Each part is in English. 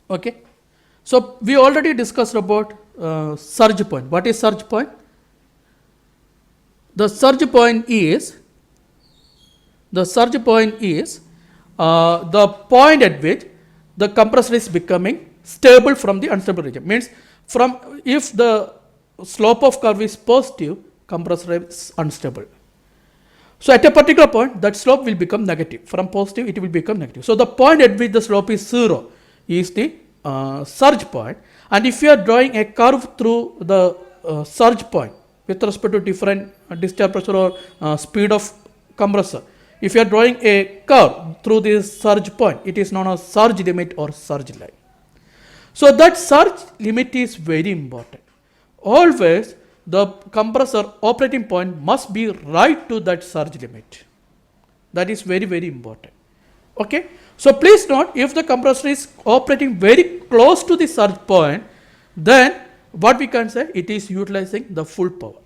Okay. So we already discussed about surge point. What is surge point? The surge point is the point at which the compressor is becoming stable from the unstable region. Means from if the slope of curve is positive, compressor is unstable. So at a particular point, that slope will become negative. From positive, it will become negative. So the point at which the slope is 0 is the surge point. And if you are drawing a curve through the surge point with respect to different discharge pressure or speed of compressor, if you are drawing a curve through this surge point, it is known as surge limit or surge line. So that surge limit is very important. Always the compressor operating point must be right to that surge limit. That is very, very important. Okay. So please note, if the compressor is operating very close to the surge point, then what we can say, it is utilizing the full power.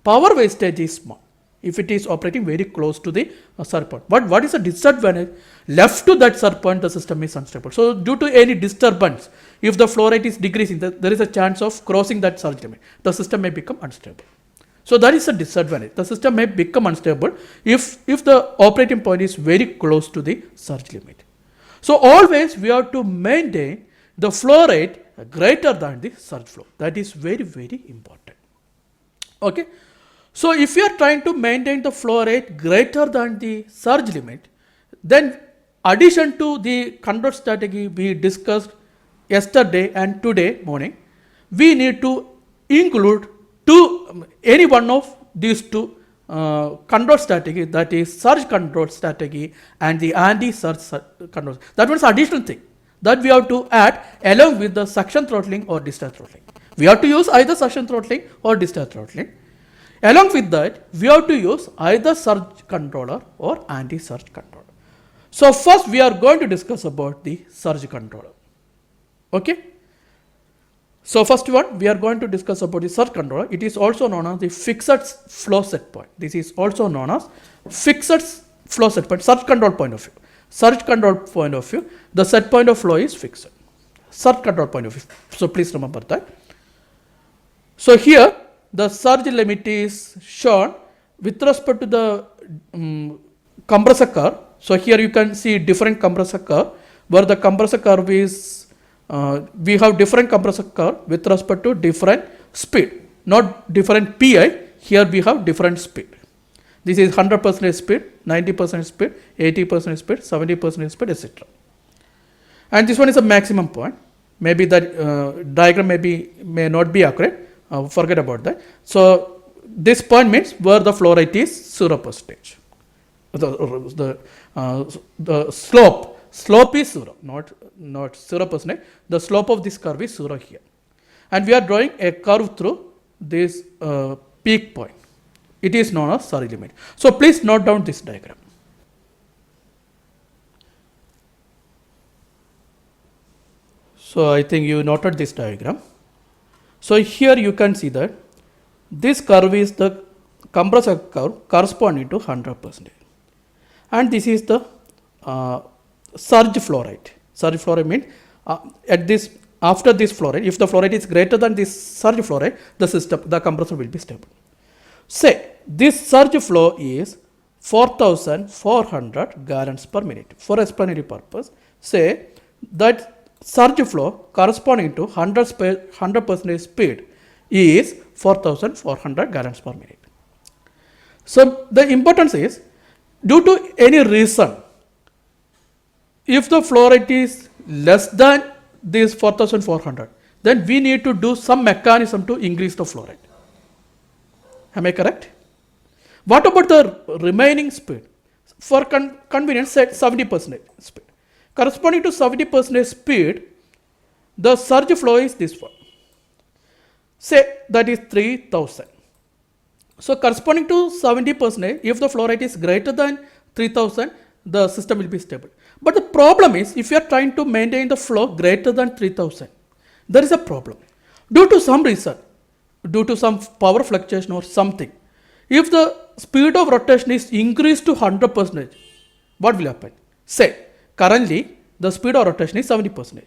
Power wastage is small if it is operating very close to the surge point. But what is the disadvantage? Left to that surge point, the system is unstable. So due to any disturbance, if the flow rate is decreasing, there is a chance of crossing that surge limit. The system may become unstable. So that is a disadvantage. The system may become unstable if the operating point is very close to the surge limit. So always we have to maintain the flow rate greater than the surge flow. That is very, very important. Okay. So if you are trying to maintain the flow rate greater than the surge limit, then addition to the control strategy we discussed yesterday and today morning, we need to include any one of these two control strategy, that is surge control strategy and the anti-surge control. That was additional thing that we have to add along with the suction throttling or discharge throttling. We have to use either suction throttling or discharge throttling. Along with that, we have to use either surge controller or anti-surge controller. So first we are going to discuss about the surge controller. Okay. So first one, we are going to discuss about the surge controller. It is also known as the fixed flow set point. This is also known as fixed flow set point, surge control point of view. Surge control point of view, the set point of flow is fixed. Surge control point of view. So please remember that. So here the surge limit is shown with respect to the compressor curve. So here you can see different compressor curve, where the compressor curve is we have different compressor curve with respect to different speed, not different PI. Here we have different speed. This is 100% speed, 90% speed, 80% speed, 70% speed, etc. And this one is a maximum point. Maybe that diagram may not be accurate. Forget about that. So this point means where the flow rate is 0%. The slope is 0, not 0%. The slope of this curve is 0 here. And we are drawing a curve through this peak point. It is known as surge limit. So please note down this diagram. So I think you noted this diagram. So here you can see that this curve is the compressor curve corresponding to 100%. And this is the surge flow rate. Surge flow rate means after this flow rate, if the flow rate is greater than this surge flow rate, the compressor will be stable. Say this surge flow is 4,400 gallons per minute. For explanatory purpose, say that surge flow corresponding to 100% speed is 4,400 gallons per minute. So the importance is, due to any reason, if the flow rate is less than this 4,400, then we need to do some mechanism to increase the flow rate. Am I correct? What about the remaining speed? For convenience, set 70% speed. Corresponding to 70% speed, the surge flow is this one. Say that is 3000. So corresponding to 70%, if the flow rate is greater than 3000, the system will be stable. But the problem is, if you are trying to maintain the flow greater than 3000, there is a problem. Due to some reason, due to some power fluctuation or something, if the speed of rotation is increased to 100%, what will happen? Say currently the speed of rotation is 70%.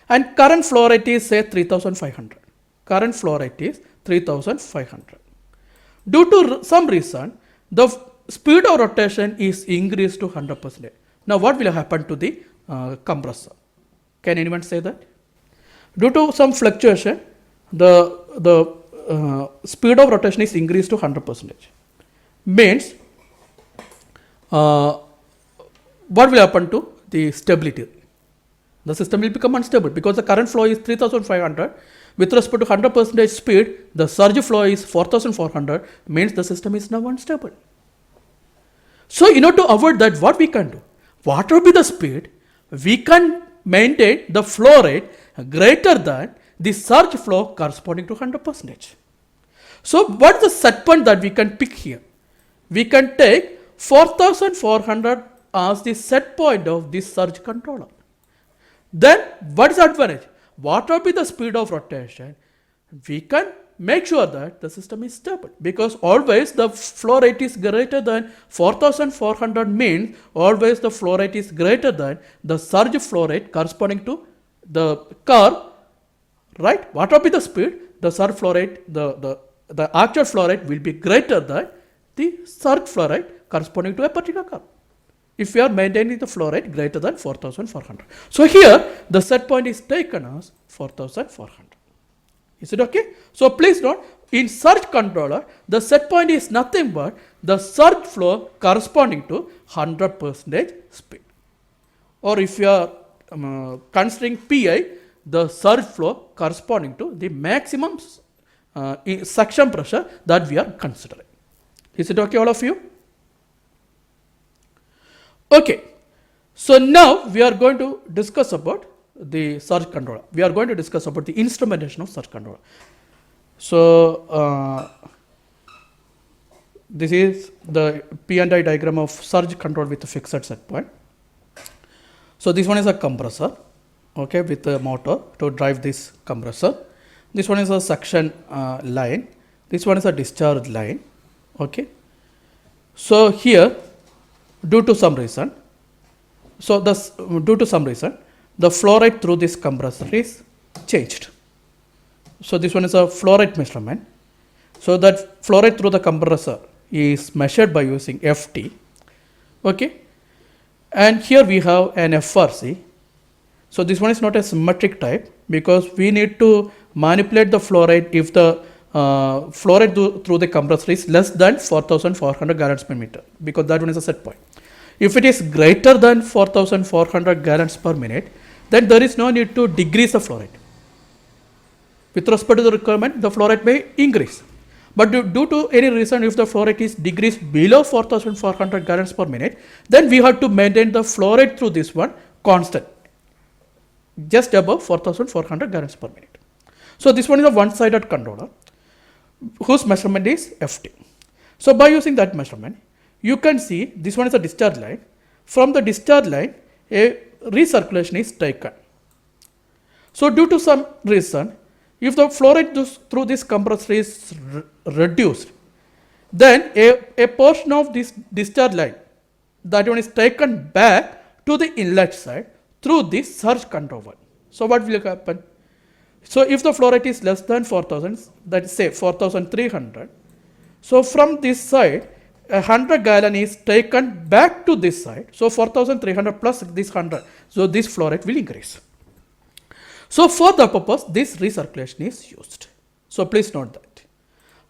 and current flow rate is say 3500. Current flow rate is 3500. Due to some reason, the speed of rotation is increased to 100%. Now what will happen to the compressor? Can anyone say that? Due to some fluctuation, the speed of rotation is increased to 100%. Means what will happen to the stability? The system will become unstable because the current flow is 3500. With respect to 100% speed, the surge flow is 4400, means the system is now unstable. So in order to avoid that, what we can do? Whatever be the speed, we can maintain the flow rate greater than the surge flow corresponding to 100%. So what is the set point that we can pick here? We can take 4400 as the set point of this surge controller. Then what is the advantage? Whatever be the speed of rotation, we can make sure that the system is stable, because always the flow rate is greater than 4400, means always the flow rate is greater than the surge flow rate corresponding to the curve, right? Whatever be the speed, the surge flow rate, the actual flow rate will be greater than the surge flow rate corresponding to a particular curve, if we are maintaining the flow rate greater than 4400. So here the set point is taken as 4400. Is it okay? So please note, in surge controller, the set point is nothing but the surge flow corresponding to 100% speed. Or if you are considering PI, the surge flow corresponding to the maximum suction pressure that we are considering. Is it okay, all of you? Okay, so now we are going to discuss about the surge controller. We are going to discuss about the instrumentation of surge controller. So this is the P&I diagram of surge control with a fixed set point. So this one is a compressor, okay, with a motor to drive this compressor. This one is a suction line. This one is a discharge line, okay. So here, due to some reason, the flow rate through this compressor is changed. So this one is a flow rate measurement. So that flow rate through the compressor is measured by using FT, okay. And here we have an FRC. So this one is not a symmetric type, because we need to manipulate the flow rate if the flow rate through the compressor is less than 4400 gallons per meter, because that one is a set point. If it is greater than 4400 gallons per minute, then there is no need to decrease the flow rate. With respect to the requirement, the flow rate may increase. But due to any reason, if the flow rate is decreased below 4400 gallons per minute, then we have to maintain the flow rate through this one constant, just above 4400 gallons per minute. So this one is a one-sided controller whose measurement is FT. So by using that measurement, you can see this one is a discharge line. From the discharge line, a recirculation is taken. So due to some reason, if the flow rate through this compressor is reduced, then a portion of this discharge line, that one is taken back to the inlet side through this surge controller. So what will happen? So if the flow rate is less than 4000, that is say 4300, so from this side, 100 gallon is taken back to this side. So 4300 plus this 100. So this flow rate will increase. So for the purpose, this recirculation is used. So please note that.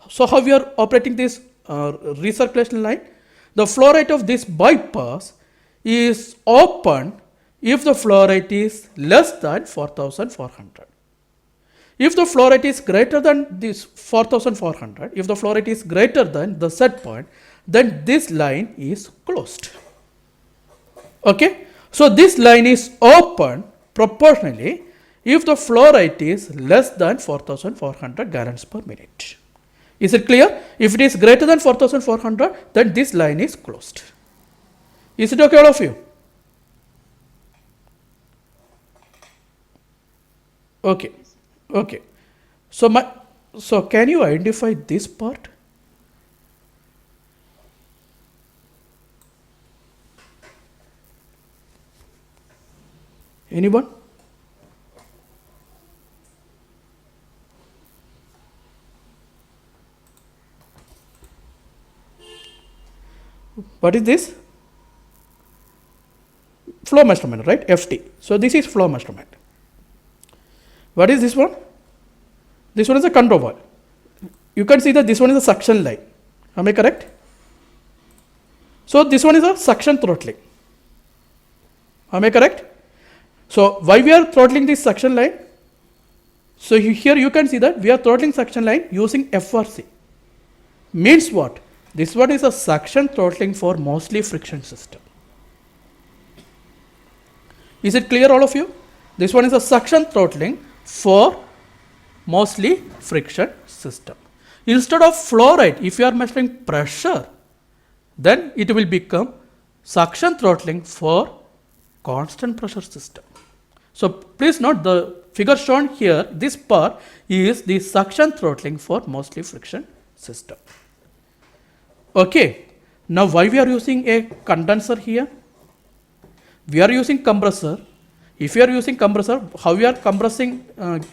So how we are operating this recirculation line? The flow rate of this bypass is open if the flow rate is less than 4400. If the flow rate is greater than this 4400, if the flow rate is greater than the set point, then this line is closed. Okay, so this line is open proportionally if the flow rate is less than 4400 gallons per minute. Is it clear? If it is greater than 4400, then this line is closed. Is it okay, all of you? Okay, okay. So can you identify this part? Anyone? What is this? Flow measurement, right? FT. So this is flow measurement. What is this one? This one is a control valve. You can see that this one is a suction line. Am I correct? So this one is a suction throttling. Am I correct? So why we are throttling this suction line? So here you can see that we are throttling suction line using FRC. Means what? This one is a suction throttling for Moseley friction system. Is it clear, all of you? This one is a suction throttling for Moseley friction system. Instead of flow rate, if you are measuring pressure, then it will become suction throttling for constant pressure system. So please note the figure shown here, this part is the suction throttling for Moseley friction system. Okay, now why we are using a condenser here? We are using compressor. If you are using compressor, how we are compressing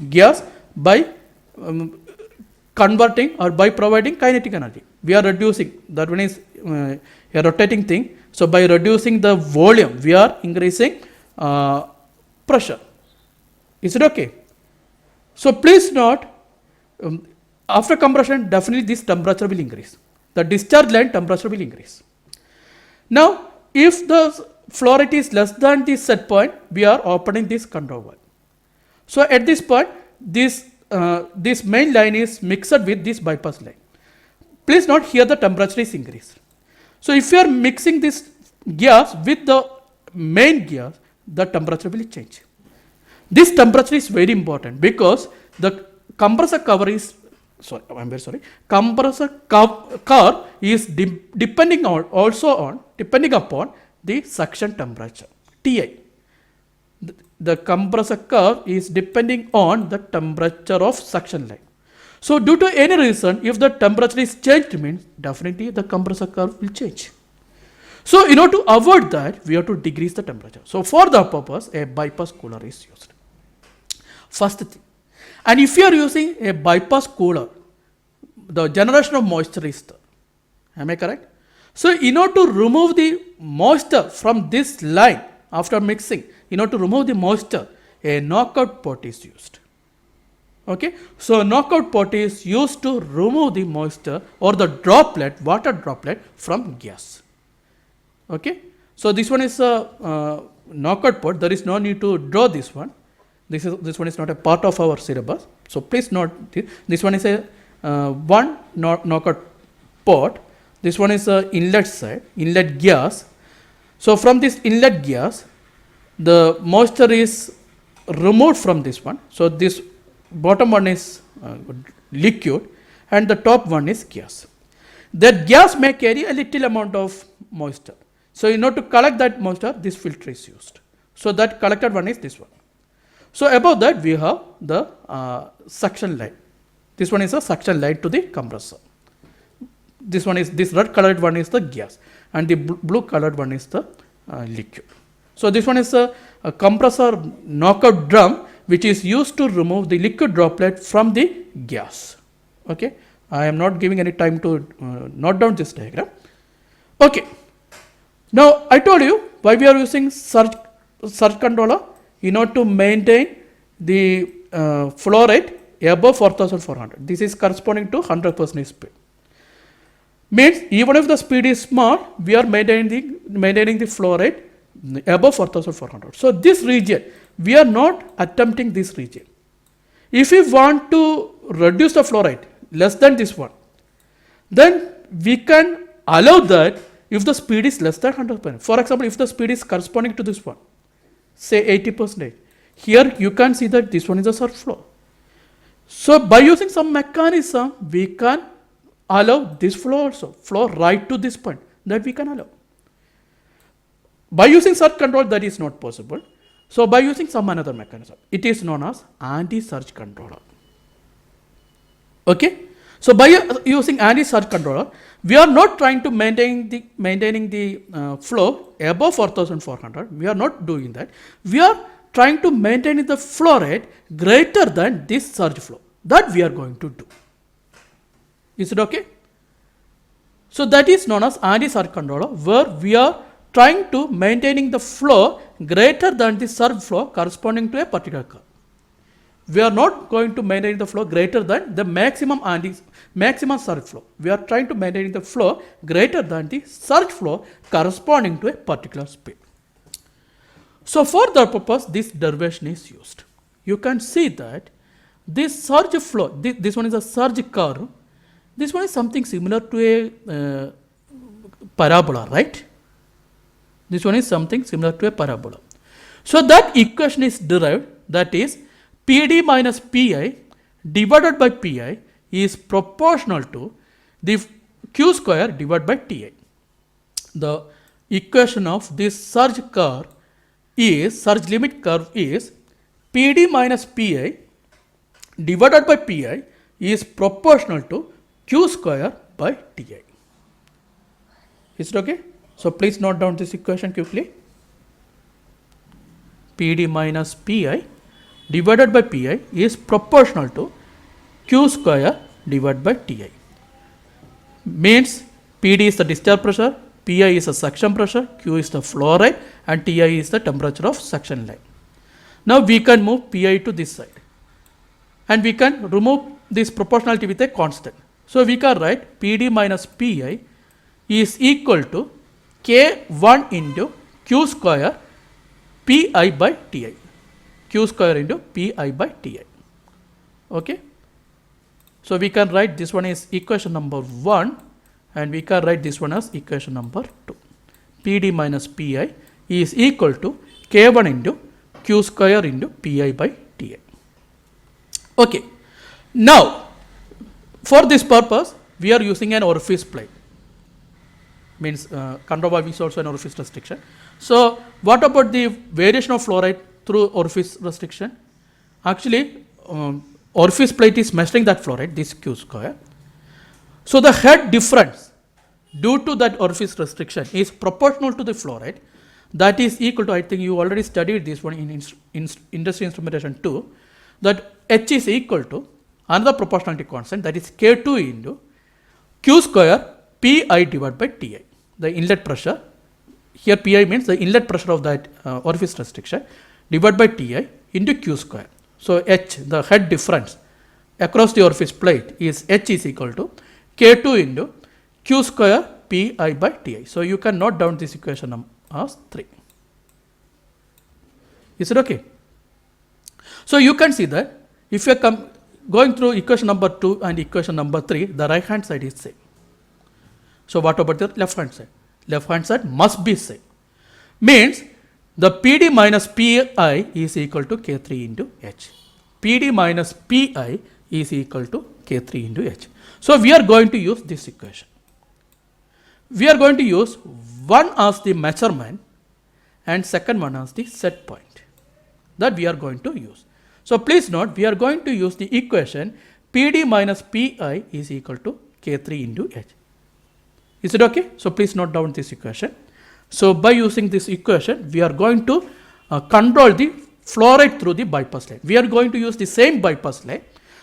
gas? By converting or by providing kinetic energy. We are reducing, that one is a rotating thing. So by reducing the volume, we are increasing pressure. Is it okay? So please note, after compression, definitely this temperature will increase. The discharge line temperature will increase. Now, if the flow rate is less than the set point, we are opening this control valve. So at this point, this main line is mixed with this bypass line. Please note here the temperature is increased. So if you are mixing this gas with the main gas, the temperature will change. This temperature is very important because the compressor cover is compressor curve is depending upon the suction temperature, Ti. The compressor curve is depending on the temperature of suction line. So due to any reason, if the temperature is changed, means definitely the compressor curve will change. So in order to avoid that, we have to decrease the temperature. So for the purpose, a bypass cooler is used. First thing. And if you are using a bypass cooler, the generation of moisture is there. Am I correct? So in order to remove the moisture from this line after mixing, in order to remove the moisture, a knockout pot is used. Okay, so knockout pot is used to remove the moisture or the droplet, water droplet from gas. Okay, so this one is a knockout pot. There is no need to draw this one. This one is not a part of our syllabus. So please note this one is a one knockout pot. This one is a inlet side, inlet gas. So from this inlet gas, the moisture is removed from this one. So this bottom one is liquid and the top one is gas. That gas may carry a little amount of moisture. So in order to collect that moisture, this filter is used. So that collected one is this one. So above that we have the suction line. This one is a suction line to the compressor. This red colored one is the gas and the blue colored one is the liquid. So this one is a compressor knockout drum which is used to remove the liquid droplet from the gas. Okay, I am not giving any time to note down this diagram. Okay, now I told you why we are using surge controller in order to maintain the flow rate above 4400. This is corresponding to 100% speed. Means even if the speed is small, we are maintaining the flow rate above 4400. So this region, we are not attempting this region. If we want to reduce the flow rate less than this one, then we can allow that if the speed is less than 100%. For example, if the speed is corresponding to this one, say 80%, here you can see that this one is a surge flow. So by using some mechanism, we can allow this flow also, flow right to this point, that we can allow. By using surge control, that is not possible. So by using some another mechanism, it is known as anti-surge controller. Okay, so by using anti-surge controller, we are not trying to maintaining the flow above 4400. We are not doing that. We are trying to maintain the flow rate greater than this surge flow. That we are going to do. Is it okay? So that is known as anti-surge controller, where we are trying to maintaining the flow greater than the surge flow corresponding to a particular curve. We are not going to maintain the flow greater than the maximum surge flow. We are trying to maintain the flow greater than the surge flow corresponding to a particular speed. So for that purpose, this derivation is used. You can see that this surge flow, this one is a surge curve. This one is something similar to a parabola, right? This one is something similar to a parabola. So that equation is derived, that is PD minus PI divided by PI is proportional to the Q square divided by TI. The equation of this surge curve is, surge limit curve is PD minus PI divided by PI is proportional to Q square by TI. Is it okay? So please note down this equation quickly. PD minus PI divided by PI is proportional to Q square divided by TI. Means PD is the discharge pressure, PI is the suction pressure, Q is the flow rate, and TI is the temperature of suction line. Now we can move PI to this side, and we can remove this proportionality with a constant. So we can write PD minus PI is equal to K1 into Q square PI by TI. Q square into PI by TI. Okay. So we can write this one is equation number 1, and we can write this one as equation number 2. PD minus PI is equal to K1 into Q square into PI by TI. Okay. Now, for this purpose, we are using an orifice plate. Means control valve is also an orifice restriction. So what about the variation of flow rate through orifice restriction? Actually, orifice plate is measuring that flow rate, this Q square. So the head difference due to that orifice restriction is proportional to the flow rate. That is equal to, I think you already studied this one in industry instrumentation 2, that H is equal to another proportionality constant, that is K2 into Q square PI divided by TI. The inlet pressure, here PI means the inlet pressure of that orifice restriction, divided by TI into Q square. So H, the head difference across the orifice plate, is H is equal to K2 into Q square PI by TI. So you can note down this equation as 3. Is it okay? So you can see that if you are going through equation number 2 and equation number 3, the right hand side is same. So what about the left hand side? Left hand side must be same. Means the PD minus PI is equal to K3 into H. PD minus PI is equal to K3 into H. So we are going to use this equation. We are going to use one as the measurement and second one as the set point that we are going to use. So please note, we are going to use the equation PD minus PI is equal to K3 into H. Is it okay? So please note down this equation. So by using this equation, we are going to control the flow rate through the bypass line. We are going to use the same bypass line,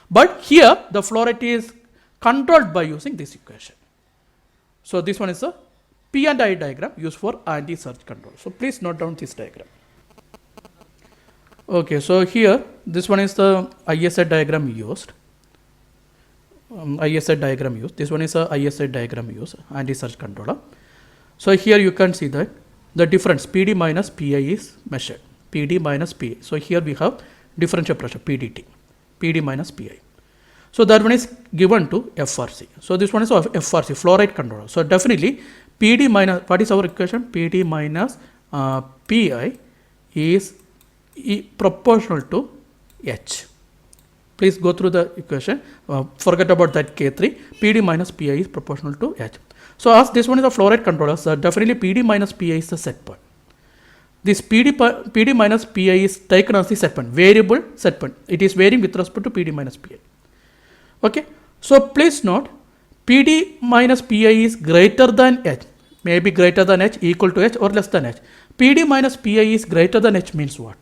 but here the flow rate is controlled by using this equation. So this one is a P and I diagram used for anti-surge control. So please note down this diagram. Okay, so here this one is the ISA diagram used. ISA diagram used. This one is a ISA diagram used, anti-surge controller. So here you can see that the difference PD minus PI is measured. PD minus PI. So here we have differential pressure PDT. PD minus PI. So that one is given to FRC. So this one is of FRC, flow rate controller. So definitely PD minus, what is our equation? PD minus PI is proportional to H. Please go through the equation. Forget about that K3. PD minus PI is proportional to H. So as this one is a flow rate controller, so definitely PD minus PI is the set point. This PD minus PI is taken as the set point, variable set point. It is varying with respect to PD minus PI. Okay. So please note, PD minus PI is greater than H. Maybe greater than H, equal to H, or less than H. PD minus PI is greater than H means what?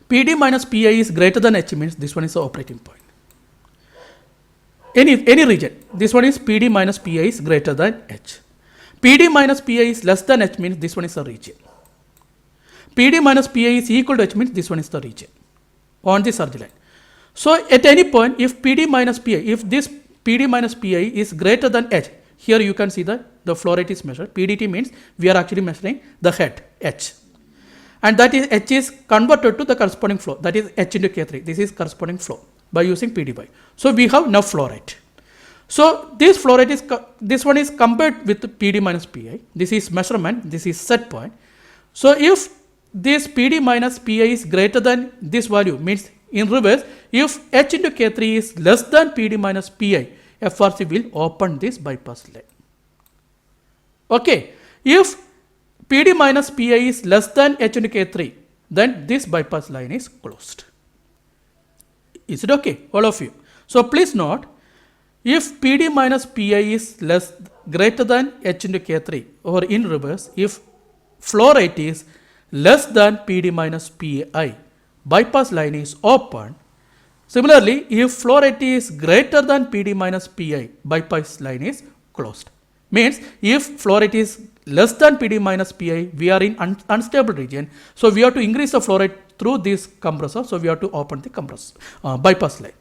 PD minus PI is greater than H means this one is the operating point. any region. This one is PD minus PI is greater than H. PD minus PI is less than H means this one is the region. PD minus PI is equal to H means this one is the region on the surge line. So at any point, if PD minus PI, if this PD minus PI is greater than H, here you can see that the flow rate is measured. PDT means we are actually measuring the head H, and that is H is converted to the corresponding flow, that is H into K3. This is corresponding flow by using PDY. So we have now flow rate. So this flow rate is this one is compared with PD minus PI. This is measurement. This is set point. So if this PD minus PI is greater than this value, means in reverse, if H into K3 is less than PD minus PI, FRC will open this bypass line. Okay. If PD minus PI is less than H into K3, then this bypass line is closed. Is it okay, all of you? So please note, if PD minus PI is greater than H into K3, or in reverse, if flow rate is less than PD minus PI, bypass line is open. Similarly, if flow rate is greater than PD minus PI, bypass line is closed. Means if flow rate is less than PD minus PI, we are in unstable region. So we have to increase the flow rate through this compressor. So we have to open the bypass line.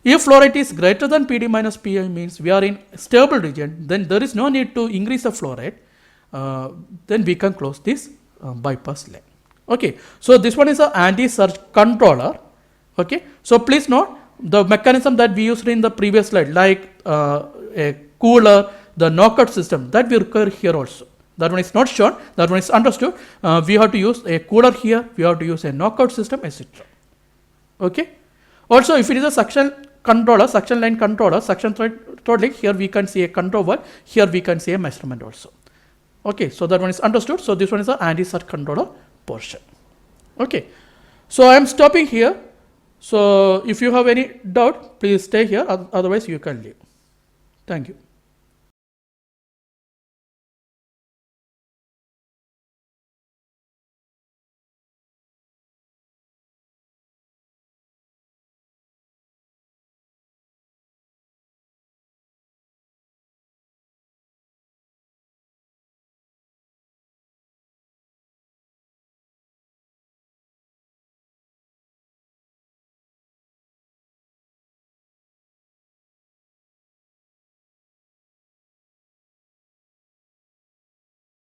If flow rate is greater than PD minus PI, means we are in stable region, then there is no need to increase the flow rate. Then we can close this bypass line. Okay, so this one is an anti-surge controller. Okay, so please note the mechanism that we used in the previous slide, like a cooler, the knockout system, that will occur here also. That one is not shown, that one is understood. We have to use a cooler here, we have to use a knockout system, etc. Okay, also if it is a suction controller, suction line controller, suction throttling, here we can see a control valve, here we can see a measurement also. Okay, so that one is understood. So this one is an anti-surge controller portion. Okay, so I am stopping here. So if you have any doubt, please stay here, otherwise you can leave. Thank you.